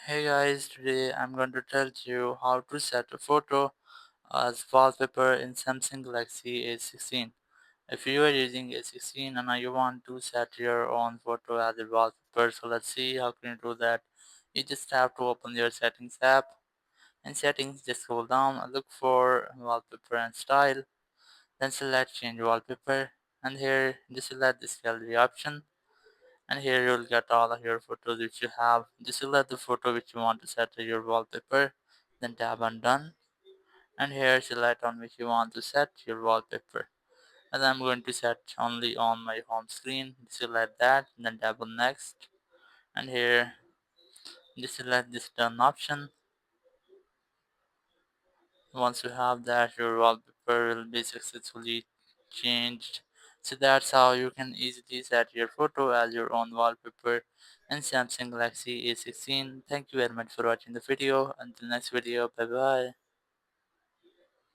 Hey guys, today I'm going to tell you how to set a photo as wallpaper in Samsung Galaxy A16. If you are using A16 and you want to set your own photo as a wallpaper, so let's see how can you do that. You just have to open your settings app. In settings, just scroll down and look for wallpaper and style. Then select change wallpaper, and here just select this gallery option. And here you'll get all of your photos which you have. Just select the photo which you want to set as your wallpaper, then tap on done, and here select on which you want to set your wallpaper. And I'm going to set only on my home screen. Select that, then tap on next, and here just select this done option. Once you have that, your wallpaper will be successfully changed. So that's how you can easily set your photo as your own wallpaper in Samsung Galaxy A16. Thank you very much for watching the video. Until next video, bye bye.